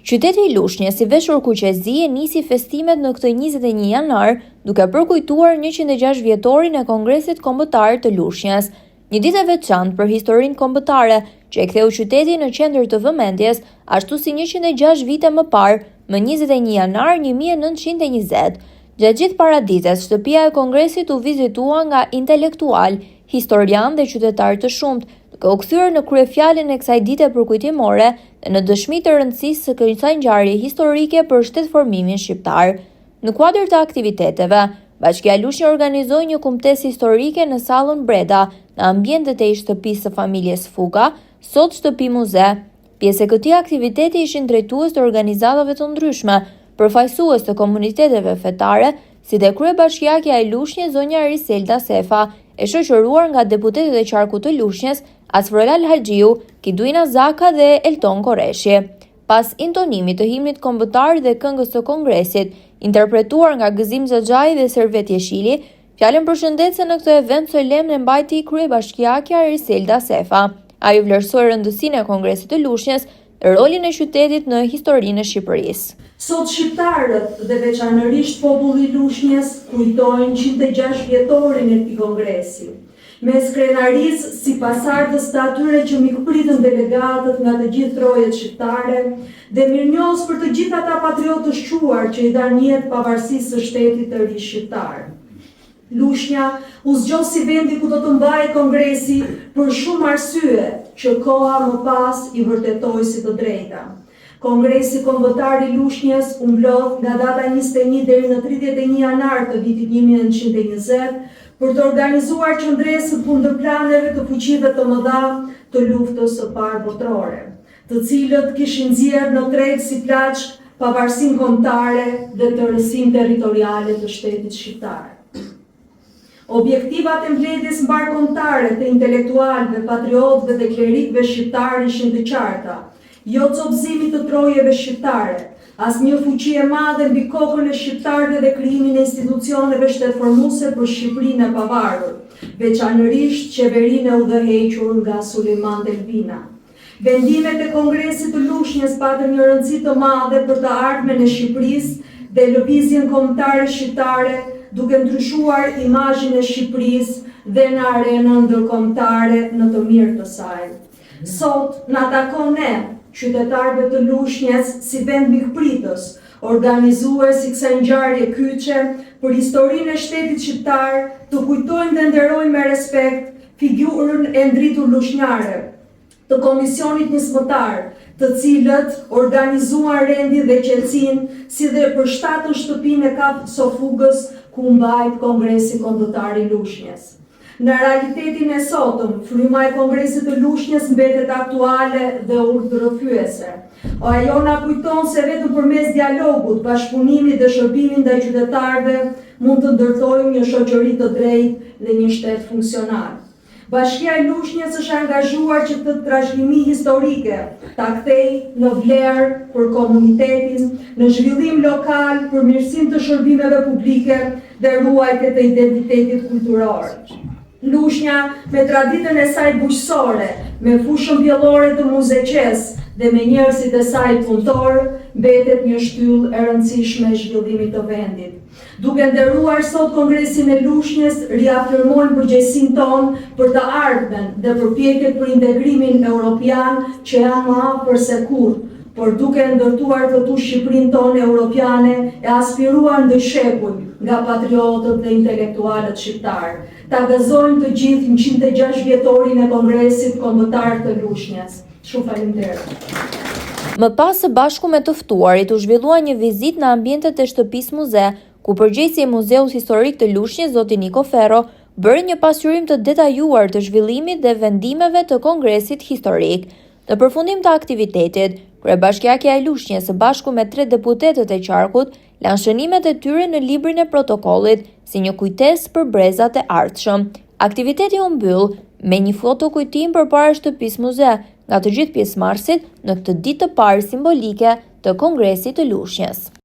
Qyteti i Lushnjës, si veshur kuqezi, nisi festimet në këtë 21 janar, duke përkujtuar 106 vjetorin e Kongresit Kombëtar të Lushnjës. Një ditë e veçantë për historinë kombëtare, që e ktheu qytetin në qendër të vëmendjes, ashtu si 106 vite më parë, më 21 janar 1920. Gjatë gjithë paradites, shtëpia e Kongresit u vizitua nga intelektual, historian dhe qytetar të shumt, duke u kthyer në kryefjalën e kësaj dite përkujtimore dhe në dëshmi të rëndësisë së kësaj ngjarje historike për shtetëformimin shqiptar. Në kuadër të aktiviteteve, Bashkia e Lushnjës organizoi një kumtesë historike në sallën Breda, në ambientet e shtëpisë së familjes Fuga, sot shtëpi muze. Pjesë e këtij aktiviteti ishin drejtues të organizatave të ndryshme, përfaqësues të komuniteteve fetare, si dhe kryebashkiakja e Lushnjës zonja Eriselda Sefa, e shoqëruar nga deputetët e qarkut të Lushnjës, Asfrolal Haxhiu, Kiduina Zaka dhe Elton Koreshi. Pas intonimit të himnit kombëtar dhe këngës së Kongresit, interpretuar nga Gëzim Xhaxhai dhe Servet Jeshili, fjalën përshëndetse në këtë event solemn e mbajti kryebashkiakja Eriselda Sefa. Ajo vlerësoi rëndësinë e Kongresit të Lushnjës dhe rolin e qytetit në historinë e Shqipërisë. Sot shqiptarët dhe veçanërisht populli i Lushnjës kujtojnë 106 vjetorin e këtij kongresi. Mes krenarisë si pasardhës të atyre që mikpritën delegatët nga të gjithë trojet shqiptare dhe mirënjohës për të gjithë ata patriotë të shquar që i dhanë jetë pavarësisë së shtetit të ri shqiptar. Lushnja u zgjoh si vendi ku do të mbahej kongresi për shumë arsye që koha më pas i vërtetoi si të drejta. Kongresi Kombëtar i Lushnjës u mblodh nga data 21 deri në 31 janar të vitit 1920 për të organizuar qëndresë kundër planeve të fuqive të mëdha të luftës së parë botërore, të cilët kishin nxjerrë në treg si plaç pavarësinë kombëtare dhe të rësinë territoriale të shtetit shqiptar. Objektivat e mbledhjes mbarkombëtare të intelektualëve, patriotëve dhe klerikëve shqiptar ishin të qarta. Jo copëzimi të trojeve shqiptare, asnjë fuqi e madhe mbi kokën e shqiptarëve dhe krijimin e institucioneve shtetformuese për Shqipërinë e pavarur, veçanërisht qeverinë e udhëhequr nga Sulejman Delvina. Vendimet e Kongresit të Lushnjës patën një rëndësi të madhe për të ardhmen e Shqipërisë dhe lëvizjen kombëtare shqiptare, duke ndryshuar imazhin e Shqipërisë dhe në arenën ndërkombëtare në të mirë të saj. Sot na takon ne, qytetarëve të Lushnjës, si vend mikpritës, organizues i kësaj ngjarje kyçe për historinë e shtetit shqiptar, të kujtojmë dhe nderojmë me respekt figurën e ndritur lushnjare të Komisionit Nismëtar, të cilët organizuan rendin dhe qetësinë, si dhe përshtatën shtëpinë e Kafë Sofugës, ku mbajt Kongresi Kombëtar i Lushnjës. Në realitetin e sotëm, fryma e Kongresit të Lushnjës mbetet aktuale dhe urdhërofyese. Ajo na kujton se vetëm përmes dialogut, bashkëpunimit dhe shërbimit ndaj qytetarëve mund të ndërtojmë një shoqëri të drejtë dhe një shtet funksional. Bashkia e Lushnjës është angazhuar që këtë trashëgimi historike ta kthejë në vlerë për komunitetin, në zhvillim lokal, për mirësinë të shërbimeve publike dhe ruajtje të identitetit kulturor. Lushnja, me traditën e saj bujqësore, me fushën pjellore të muzeqes dhe me njerëzit e saj punëtor, mbetet një shtyllë e rëndësishme e zhvillimit të vendit. Duke nderuar sot Kongresin e Lushnjës, riafirmojmë përgjegjësinë tonë për të ardhmen dhe përpjekjet për integrimin europian që janë më afër se kurrë, por duke ndërtuar këtu Shqipërinë tonë europiane e aspiruar ndë shekuj nga patriotët dhe intelektualët shqiptarë. Ta gëzojmë të gjithë 106 vjetorin e Kongresit Kombëtar të Lushnjës. Shumë faleminderit. Më pas së bashku me të ftuarit u zhvillua një vizitë në ambientet e shtëpisë muze, ku përgjegjësi i Muzeut Historik të Lushnjës, zoti Niko Ferro, bëri një pasqyrim të detajuar të zhvillimit dhe vendimeve të Kongresit Historik. Në përfundim të aktivitetit, kryebashkiakja e Lushnjës së bashku me 3 deputetët e qarkut lanë shënimet e tyre në librin e protokollit si një kujtesë për brezat e ardhshëm. Aktiviteti u mbyll me një fotokujtim përpara shtëpisë muze nga të gjithë pjesëmarrësit në këtë ditë të parë simbolike të Kongresit të Lushnjës.